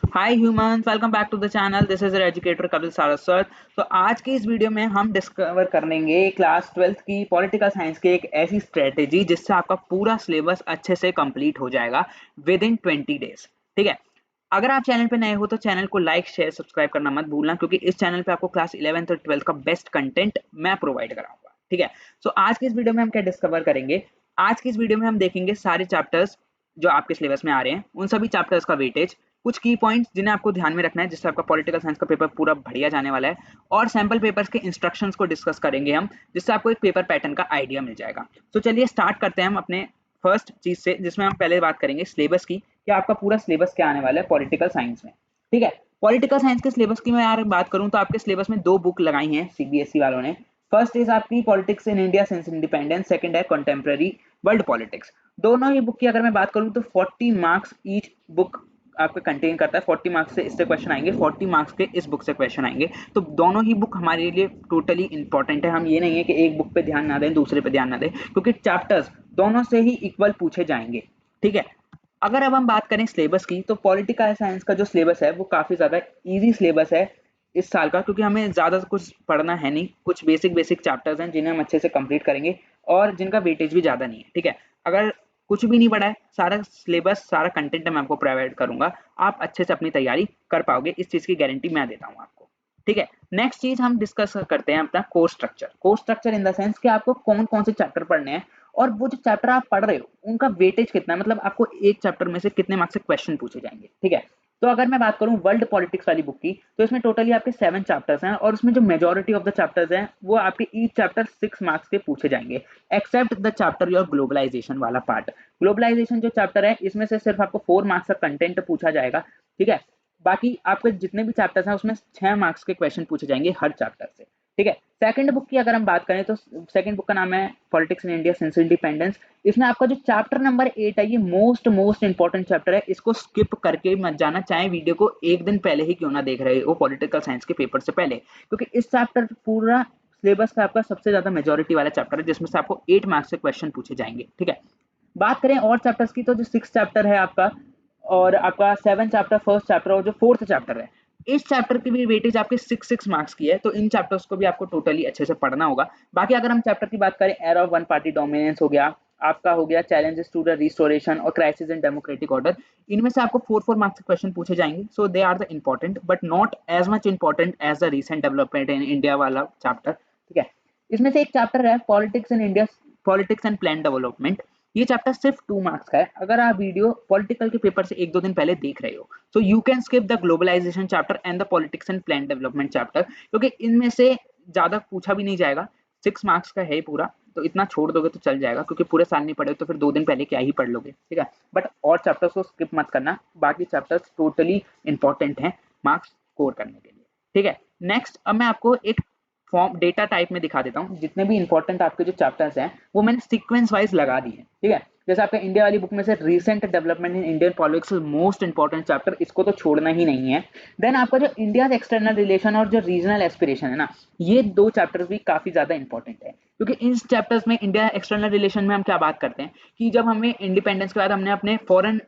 Hi humans, welcome back to the channel. This is educator Kapil Saraswat. तो आज की इस वीडियो में हम डिस्कवर करेंगे क्लास 12th की पॉलिटिकल साइंस की एक ऐसी स्ट्रेटेजी जिससे आपका पूरा सिलेबस अच्छे से कंप्लीट हो जाएगा विद इन 20 डेज। ठीक है, अगर आप चैनल पे नए हो तो चैनल को लाइक शेयर सब्सक्राइब करना मत भूलना, क्योंकि इस चैनल पे आपको क्लास 11th और 12th का बेस्ट कंटेंट मैं प्रोवाइड कराऊंगा। ठीक है, सो आज की इस वीडियो में हम क्या डिस्कवर करेंगे। आज की इस वीडियो में हम देखेंगे सारे चैप्टर्स जो आपके सिलेबस में आ रहे हैं, उन सभी चैप्टर्स का वेटेज, कुछ की पॉइंट्स जिन्हें आपको ध्यान में रखना है जिससे आपका पॉलिटिकल साइंस का पेपर पूरा बढ़िया जाने वाला है, और सैंपल पेपर्स के इंस्ट्रक्शंस को डिस्कस करेंगे हम, जिससे आपको एक पेपर पैटर्न का आइडिया मिल जाएगा। तो चलिए स्टार्ट करते हैं हम अपने फर्स्ट चीज से, जिसमें हम पहले बात करेंगे सिलेबस की कि आपका पूरा सिलेबस क्या आने वाला है पॉलिटिकल साइंस में। ठीक है, पॉलिटिकल साइंस के सिलेबस की मैं यार बात करूं तो आपके सिलेबस में दो बुक लगाई हैं सीबीएसई वालों ने। फर्स्ट इज आपकी politics in India since independence, second है कंटेम्प्रेरी वर्ल्ड पॉलिटिक्स। दोनों ही बुक की अगर मैं बात करूं तो 40 मार्क्स ईच बुक आपका कंटेन करता है। 40 मार्क्स से इससे क्वेश्चन आएंगे, 40 मार्क्स के इस बुक से क्वेश्चन आएंगे। तो दोनों ही बुक हमारे लिए टोटली इंपॉर्टेंट है। हम ये नहीं है कि एक बुक पे ध्यान ना दें दूसरे पे ध्यान ना दें, क्योंकि चैप्टर्स दोनों से ही इक्वल पूछे जाएंगे। ठीक है, अगर अब हम बात करें सिलेबस की तो पॉलिटिकल साइंस का जो सिलेबस है वो काफी ज्यादा इजी सिलेबस है इस साल का, क्योंकि हमें ज्यादा कुछ पढ़ना है नहीं। कुछ बेसिक बेसिक चैप्टर्स हैं जिन्हें हम अच्छे से कंप्लीट करेंगे और जिनका वेटेज भी ज्यादा नहीं है। ठीक है, अगर कुछ भी नहीं पढ़ा है, सारा सिलेबस सारा कंटेंट मैं आपको प्रोवाइड करूंगा, आप अच्छे से अपनी तैयारी कर पाओगे, इस चीज की गारंटी मैं देता हूँ आपको। ठीक है, नेक्स्ट चीज हम डिस्कस करते हैं अपना course structure. Course structure in the sense कि आपको कौन कौन से चैप्टर पढ़ने हैं और वो जो चैप्टर आप पढ़ रहे हो उनका वेटेज कितना है, मतलब आपको एक चैप्टर में से कितने मार्क्स से क्वेश्चन पूछे जाएंगे। ठीक है, तो अगर मैं बात करूं वर्ल्ड पॉलिटिक्स वाली बुक की तो इसमें टोटली आपके 7 चैप्टर्स हैं, और उसमें जो मेजोरिटी ऑफ द चैप्टर्स हैं वो आपके ईच चैप्टर 6 मार्क्स के पूछे जाएंगे, except the chapter your globalization वाला पार्ट। ग्लोबलाइजेशन जो चैप्टर है इसमें से सिर्फ आपको 4 मार्क्स का कंटेंट पूछा जाएगा। ठीक है, बाकी आपके जितने भी चैप्टर्स हैं उसमें 6 मार्क्स के क्वेश्चन पूछे जाएंगे हर चैप्टर से। ठीक है, सेकंड बुक की अगर हम बात करें तो सेकंड बुक का नाम है politics in India since independence. इसमें आपका जो चैप्टर नंबर 8 है ये मोस्ट मोस्ट इंपॉर्टेंट चैप्टर है, इसको स्किप करके मत जाना, चाहे वीडियो को एक दिन पहले ही क्यों ना देख रहे हो पॉलिटिकल साइंस के पेपर से पहले, क्योंकि इस चैप्टर पूरा सिलेबस का आपका सबसे ज्यादा मेजोरिटी वाला चैप्टर है जिसमें से आपको 8 मार्क्स से क्वेश्चन पूछे जाएंगे। ठीक है, बात करें और चैप्टर्स की तो जो 6 चैप्टर है आपका, और आपका 7 चैप्टर फर्स्ट चैप्टर, और जो फोर्थ चैप्टर है इस चैप्टर की भी वेटेज आपके 6 मार्क्स की है, तो इन चैप्टर्स को भी आपको टोटली अच्छे से पढ़ना होगा। बाकी अगर हम चैप्टर की बात करें, era of one party dominance हो गया आपका, हो गया चैलेंजेस टू द रिस्टोरेशन और क्राइसिस इन डेमोक्रेटिक ऑर्डर, इनमें से आपको 4 मार्क्स के क्वेश्चन पूछे जाएंगे। So they are the important but not as much important as the recent development in India वाला चैप्टर। ठीक है, इसमें से एक चैप्टर है politics in India, politics and plan development. ये चैप्टर सिर्फ 2 मार्क्स का है। अगर आप वीडियो पॉलिटिकल के पेपर से एक दो दिन पहले देख रहे हो तो you can skip the globalization chapter and the politics and plan development chapter, क्योंकि इनमें से ज्यादा पूछा भी नहीं जाएगा। 6 मार्क्स का है पूरा, तो इतना छोड़ दोगे तो चल जाएगा, क्योंकि पूरे साल नहीं पढ़े तो फिर 2 दिन पहले क्या ही पढ़ लोगे। ठीक है, बट और चैप्टर्स को स्किप मत करना, बाकी चैप्टर्स टोटली इंपॉर्टेंट हैं मार्क्स स्कोर करने के लिए। ठीक है, नेक्स्ट अब मैं आपको एक फॉर्म डेटा टाइप में दिखा देता हूँ। जितने भी इंपॉर्टेंट आपके जो चैप्टर्स हैं वो मैंने सीक्वेंस वाइज लगा दिए हैं। ठीक है, जैसे आपका इंडिया वाली बुक में से recent development in Indian politics most important chapter, इसको तो छोड़ना ही नहीं है। देन आपका जो इंडिया एक्सटर्नल रिलेशन और जो रीजनल एस्पिरेशन है ना, ये दो चैप्टर्स भी काफी ज्यादा इंपॉर्टेंट है, क्योंकि इन चैप्टर्स में इंडिया एक्सटर्नल रिलेशन में हम क्या बात करते हैं कि जब हमें इंडिपेंडेंस के बाद हमने अपने फॉरेन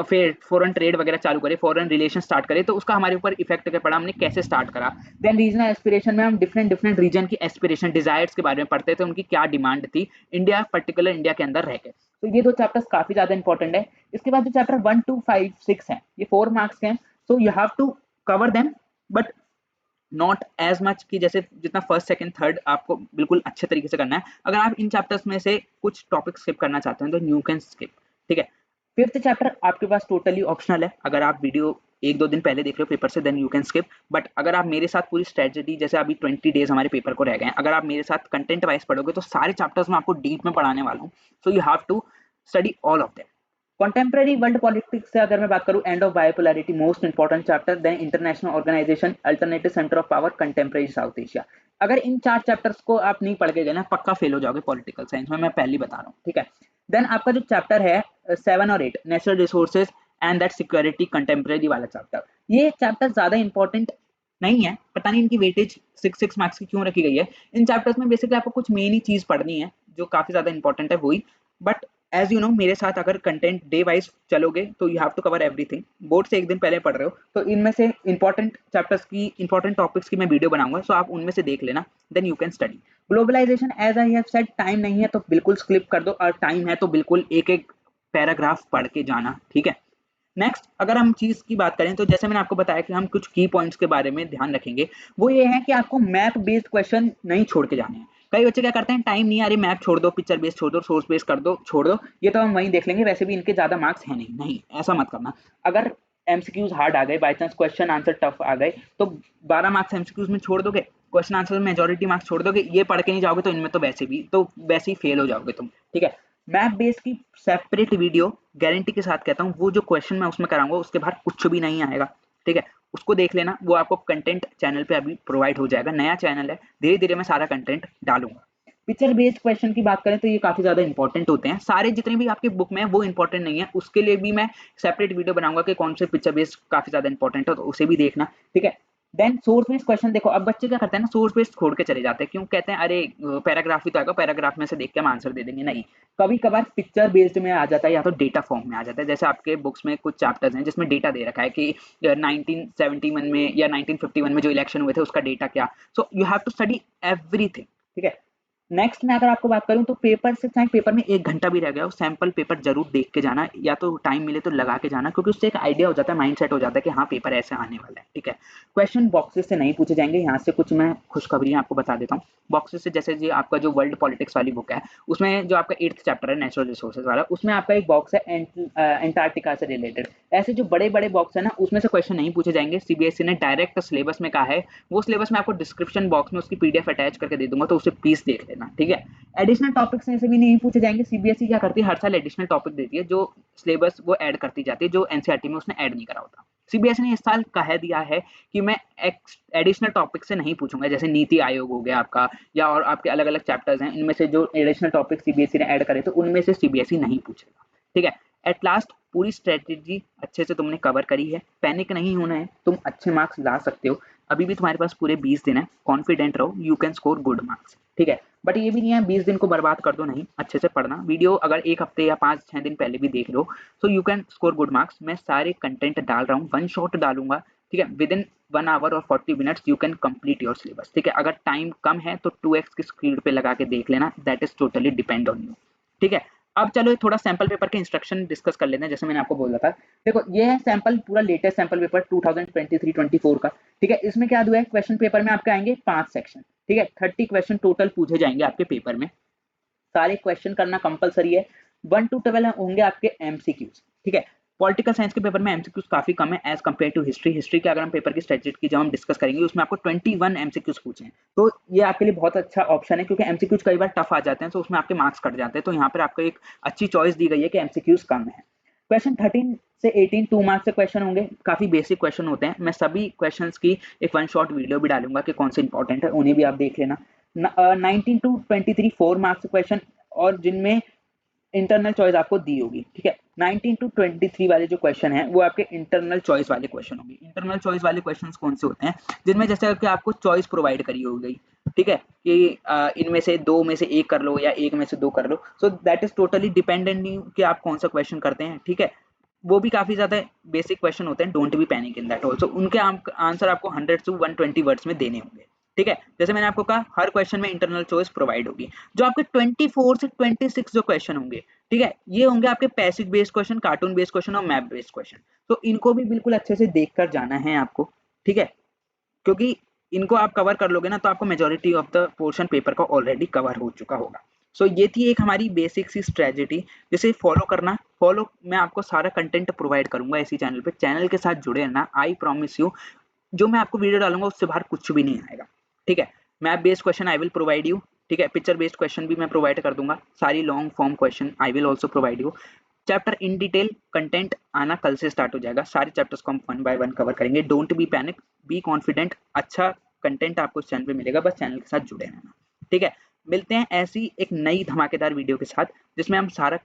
फिर फॉरेन ट्रेड वगैरह चालू करे, फॉरेन रिलेशन स्टार्ट करे, तो उसका हमारे ऊपर इफेक्ट क्या पड़ा, हमने कैसे स्टार्ट करा। देन रीजनल एस्पिरेशन में हम डिफरेंट डिफरेंट रीजन की एस्पिरेशन डिजायर्स के बारे में पढ़ते थे, उनकी क्या डिमांड थी इंडिया पर्टिकुलर इंडिया के अंदर रह के। तो ये दो चैप्टर्स काफी ज्यादा इंपॉर्टेंट है। इसके बाद जो चैप्टर 1 2 5 6 है ये 4 मार्क्स के हैं, so you have to cover them, but not as much कि जैसे जितना फर्स्ट सेकंड थर्ड आपको बिल्कुल अच्छे तरीके से करना है। अगर आप इन चैप्टर्स में से कुछ टॉपिक स्किप करना चाहते हैं तो यू कैन स्किप। ठीक है, फिफ्थ चैप्टर आपके पास टोटली ऑप्शनल है। अगर आप वीडियो एक दो दिन पहले देख रहे हो पेपर से then you can skip, but अगर आप मेरे साथ पूरी स्ट्रेटेजी, जैसे अभी 20 डेज हमारे पेपर को रह गए हैं, अगर आप मेरे साथ कंटेंट वाइज पढ़ोगे तो सारे चैप्टर्स में आपको डीप में पढ़ाने वाला हूँ। So you have to study all of them. Contemporary world politics से अगर मैं बात करूं, end of bipolarity most important chapter, then international organisation, alternative centre of power, contemporary South Asia. अगर इन 4 चैप्टर्स को आप नहीं पढ़ के गए ना, पक्का फेल हो जाओगे पॉलिटिकल साइंस में, मैं पहले बता रहा हूँ। ठीक है, देन आपका जो चैप्टर है 7 और 8, natural resources and that security, contemporary वाला चैप्टर, ये चैप्टर ज्यादा इंपॉर्टेंट नहीं है। पता नहीं इनकी वेटेज 6 मार्क्स की क्यों रखी गई है। इन चैप्टर्स में बेसिकली आपको कुछ मेन ही चीज पढ़नी है जो काफी ज्यादा इंपॉर्टेंट है वही, बट एज यू नो मेरे साथ अगर कंटेंट डे वाइज चलोगे तो you have to cover everything. Board से एक दिन पहले पढ़ रहे हो तो इनमें से इंपॉर्टेंट चैप्टर्स की इंपॉर्टेंट टॉपिक्स की मैं वीडियो बनाऊंगा, सो आप उनमें से देख लेना, then you can study. Globalization as I have said, time नहीं है तो बिल्कुल स्किप कर दो, और टाइम है तो बिल्कुल एक एक पैराग्राफ पढ़ के जाना, ठीक है। नेक्स्ट अगर हम चीज की बात करें तो जैसे मैंने आपको बताया कि हम कुछ की पॉइंट्स के बारे में ध्यान रखेंगे, वो ये है कि आपको मैप बेस्ड क्वेश्चन नहीं छोड़ के जाने हैं। कई बच्चे क्या करते हैं, टाइम नहीं आ रही, मैप छोड़ दो, पिक्चर बेस्ड छोड़ दो, सोर्स बेस्ड कर दो, छोड़ दो, ये तो हम वहीं देख लेंगे, वैसे भी इनके ज्यादा मार्क्स है नहीं। नहीं, ऐसा मत करना। अगर एमसीक्यूज हार्ड आ गए, by chance question answer tough आ गए, तो 12 मार्क्स एमसीक्यूज में छोड़ दोगे, क्वेश्चन आंसर में मेजोरिटी मार्क्स छोड़ दोगे, ये पढ़ के नहीं जाओगे तो इनमें तो वैसे ही फेल हो जाओगे तुम, ठीक है। मैप बेस की सेपरेट वीडियो गारंटी के साथ कहता हूँ, वो जो क्वेश्चन मैं उसमें कराऊंगा उसके बाहर कुछ भी नहीं आएगा, ठीक है। उसको देख लेना, वो आपको कंटेंट चैनल पे अभी प्रोवाइड हो जाएगा, नया चैनल है, धीरे धीरे मैं सारा कंटेंट डालूंगा। पिक्चर बेस्ड क्वेश्चन की बात करें तो ये काफी ज्यादा इंपॉर्टेंट होते हैं, सारे जितने भी आपके बुक में है वो इंपॉर्टेंट नहीं है, उसके लिए भी मैं सेपरेट वीडियो बनाऊंगा कि कौन से पिक्चर बेस्ड काफी ज्यादा इंपॉर्टेंट है, तो उसे भी देखना, ठीक है। देन सोर्स बेस्ड क्वेश्चन देखो, अब बच्चे क्या करते हैं ना, सोर्स बेस्ड छोड़ के चले जाते हैं, क्यों कहते हैं अरे पैराग्राफ ही तो आएगा, पैराग्राफ में से देख के हम आंसर दे देंगे। नहीं, कभी कभार पिक्चर बेस्ड में आ जाता है या तो डेटा फॉर्म में आ जाता है, जैसे आपके बुक्स में कुछ चैप्टर्स हैं जिसमें डेटा दे रखा है कि 1971 में या 1951 में जो इलेक्शन हुए थे उसका डेटा क्या, so you have to study everything, ठीक है। नेक्स्ट में अगर आपको बात करूं तो पेपर से चाहे पेपर में 1 घंटा भी रह गया हो, सैंपल पेपर जरूर देख के जाना, या तो टाइम मिले तो लगा के जाना, क्योंकि उससे एक आइडिया हो जाता है, माइंड सेट हो जाता है कि हाँ पेपर ऐसे आने वाला है, ठीक है। क्वेश्चन बॉक्सेस से नहीं पूछे जाएंगे, यहाँ से कुछ मैं खुशखबरियां आपको बता देता हूँ। बॉक्सेस से जैसे जी आपका जो वर्ल्ड पॉलिटिक्स वाली बुक है, उसमें जो आपका 8th चैप्टर है नेचुरल रिसोर्सेज वाला, उसमें आपका एक बॉक्स है एंटार्क्टिका से रिलेटेड। ऐसे जो बड़े बड़े बॉक्स है ना, उसमें से क्वेश्चन नहीं पूछे जाएंगे, सीबीएसई ने डायरेक्ट सिलेबस में कहा है, वो सिलेबस मैं आपको डिस्क्रिप्शन बॉक्स में उसकी पीडीएफ अटैच करके दे दूंगा, तो उसे प्लीज देख लेना, ठीक है। एडिशनल टॉपिक्स में से भी नहीं पूछे जाएंगे, सीबीएसई क्या करती है, हर साल एडिशनल टॉपिक देती है, जो सिलेबस वो ऐड करती जाती है, जो एनसीईआरटी में उसने ऐड नहीं करा होता। सीबीएसई ने इस साल कह दिया है कि मैं एडिशनल टॉपिक से नहीं पूछूंगा, जैसे नीति आयोग हो गया आपका, या और आपके अलग अलग चैप्टर्स हैं, इनमें से जो एडिशनल टॉपिक सीबीएसई ने ऐड करे तो उनमें से सीबीएसई नहीं पूछेगा, ठीक है। एट लास्ट पूरी स्ट्रेटेजी अच्छे से तुमने कवर करी है, पैनिक नहीं होना है, तुम अच्छे मार्क्स ला सकते हो, अभी भी तुम्हारे पास पूरे 20 दिन है, कॉन्फिडेंट रहो, you can score good marks, ठीक है। बट ये भी नहीं है 20 दिन को बर्बाद कर दो, नहीं, अच्छे से पढ़ना, वीडियो अगर 1 हफ्ते या 5-6 दिन पहले भी देख लो so you can score good marks. मैं सारे कंटेंट डाल रहा हूँ, वन शॉट डालूंगा, ठीक है, विद इन 1 आवर और 40 minutes you can complete your syllabus, ठीक है। अगर टाइम कम है तो 2x की स्पीड पे लगा के देख लेना, that is totally depend on you, ठीक है। अब चलो थोड़ा सैंपल पेपर के इंस्ट्रक्शन डिस्कस कर लेते हैं, जैसे मैंने आपको बोला था। देखो ये है सैंपल, पूरा लेटेस्ट सैंपल पेपर 2023-24 का, ठीक है। इसमें क्या हुआ है, क्वेश्चन पेपर में आपके आएंगे 5 सेक्शन, ठीक है, 30 क्वेश्चन टोटल पूछे जाएंगे आपके पेपर में, सारे क्वेश्चन करना कंपलसरी है। 1 to 12 होंगे आपके एमसीक्यूज, ठीक है। पॉलिटिकल साइंस के पेपर में एमसीक्यूज काफी कम है as compare to history. History के अगर हम पेपर की स्ट्रेटेजी की जब हम डिस्कस करेंगे उसमें आपको 21 एमसीक्यूज पूछे हैं, तो ये आपके लिए बहुत अच्छा ऑप्शन है, क्योंकि एमसीक्यूज कई बार टफ आ जाते हैं तो उसमें आपके मार्क्स कट जाते हैं, तो यहाँ पर आपको एक अच्छी चॉइस दी गई है कि एमसीक्यूज कम है। क्वेश्चन 13 से 18 2 मार्क्स से क्वेश्चन होंगे, काफी बेसिक क्वेश्चन होते हैं, मैं सभी क्वेश्चंस की एक वन शॉट वीडियो भी डालूंगा कि कौन से इंपॉर्टेंट है, उन्हें भी आप देख लेना। 19 to 23 4 मार्क्स क्वेश्चन, और जिनमें इंटरनल चॉइस आपको दी होगी, ठीक है। 19 to 23 वाले जो क्वेश्चन हैं वो आपके इंटरनल चॉइस वाले क्वेश्चन होंगे। इंटरनल चॉइस वाले क्वेश्चंस कौन से होते हैं, जिनमें जैसे कि आपको चॉइस प्रोवाइड करी हो गई, ठीक है, कि इनमें से 2 में से 1 कर लो या 1 में से 2 कर लो, so that is totally dependent कि आप कौन सा क्वेश्चन करते हैं, ठीक है। वो भी काफी ज्यादा बेसिक क्वेश्चन होते हैं, don't be panic in that also, उनके आंसर आपको 100 to 120 वर्ड्स में देने होंगे, ठीक है। जैसे मैंने आपको कहा हर क्वेश्चन में इंटरनल चॉइस प्रोवाइड होगी। जो आपके 24 से 26 जो क्वेश्चन होंगे, ठीक है, ये होंगे आपके passage based question, cartoon based question और मैप बेस्ड क्वेश्चन, तो इनको भी बिल्कुल अच्छे से देख कर जाना है आपको, ठीक है, क्योंकि इनको आप कवर कर लोगे ना तो आपको majority of the portion paper का ऑलरेडी कवर हो चुका होगा। सो ये थी एक हमारी बेसिक सी स्ट्रेटेजी, जिसे फॉलो करना, फॉलो, मैं आपको सारा कंटेंट प्रोवाइड करूंगा इसी चैनल पे, चैनल के साथ जुड़े रहना, आई प्रॉमिस यू, जो मैं आपको वीडियो डालूंगा उससे बाहर कुछ भी नहीं आएगा, ठीक है। Map based question I will provide you, ठीक है, पिक्चर बेस्ड क्वेश्चन भी मैं प्रोवाइड कर दूंगा, सारी long form question I will also provide you. Chapter in detail content आना कल से स्टार्ट हो जाएगा, सारे चैप्टर्स को हम 1 by 1 कवर करेंगे, don't be panic, be confident, अच्छा कंटेंट आपको इस चैनल पे मिलेगा, बस चैनल के साथ जुड़े रहना, ठीक है। मिलते हैं ऐसी एक नई धमाकेदार वीडियो के साथ जिसमें हम सारा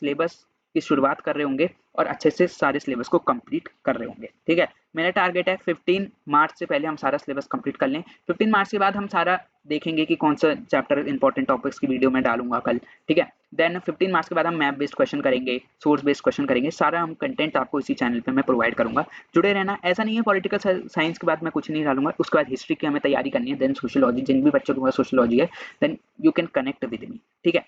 सिलेबस की शुरुआत कर रहे होंगे और अच्छे से सारे सिलेबस को कंप्लीट कर रहे होंगे। ठीक है, मेरा टारगेट है 15 मार्च से पहले हम सारा सिलेबस कंप्लीट कर लें। 15 मार्च के बाद हम सारा देखेंगे कि कौन सा चैप्टर इंपॉर्टेंट टॉपिक्स की वीडियो मैं डालूंगा कल। ठीक है, देन 15 मार्च के बाद हम मैप बेस्ड क्वेश्चन करेंगे, सोर्स बेस्ड क्वेश्चन करेंगे, सारा हम कंटेंट आपको इसी चैनल पे मैं प्रोवाइड करूंगा। जुड़े रहना। ऐसा नहीं है पॉलिटिकल साइंस के बाद मैं कुछ नहीं डालूंगा, उसके बाद हिस्ट्री की हमें तैयारी करनी है, देन सोशियोलॉजी, जिन भी बच्चों के पास सोशियोलॉजी है then you can connect with me. ठीक है,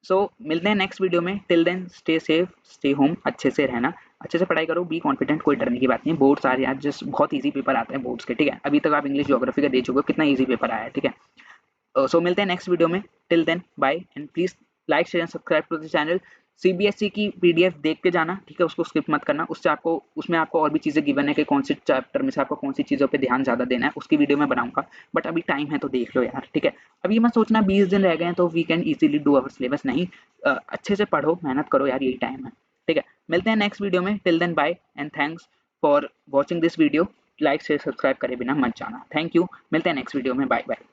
सो मिलते हैं नेक्स्ट वीडियो में। Till then stay safe, stay home, अच्छे से रहना, अच्छे से पढ़ाई करो, बी कॉन्फिडेंट, कोई डरने की बात नहीं है। बोर्ड्स आ रहे हैं, जस्ट बहुत इजी पेपर आते हैं बोर्ड्स के। ठीक है, अभी तक आप इंग्लिश ज्योग्राफी का दे चुके हो, कितना इजी पेपर आया है। ठीक है, सो मिलते हैं नेक्स्ट वीडियो में। Till then bye and please like share and subscribe to the channel. CBSE की पीडीएफ देख के जाना, ठीक है, उसको स्किप मत करना, उससे आपको उसमें आपको और भी चीज़ें गिवन है कि कौन से चैप्टर में से आपको कौन सी चीज़ों पे ध्यान ज़्यादा देना है, उसकी वीडियो मैं बनाऊंगा। बट अभी टाइम है तो देख लो यार। ठीक है, अभी मत सोचना 20 दिन रह गए हैं तो we can easily do our syllabus, नहीं, अच्छे से पढ़ो, मेहनत करो यार, यही टाइम है। ठीक है, मिलते हैं नेक्स्ट वीडियो में। Till then bye and thanks for watching this video. Like share subscribe करे बिना मत जाना। थैंक यू, मिलते हैं नेक्स्ट वीडियो में। Bye bye.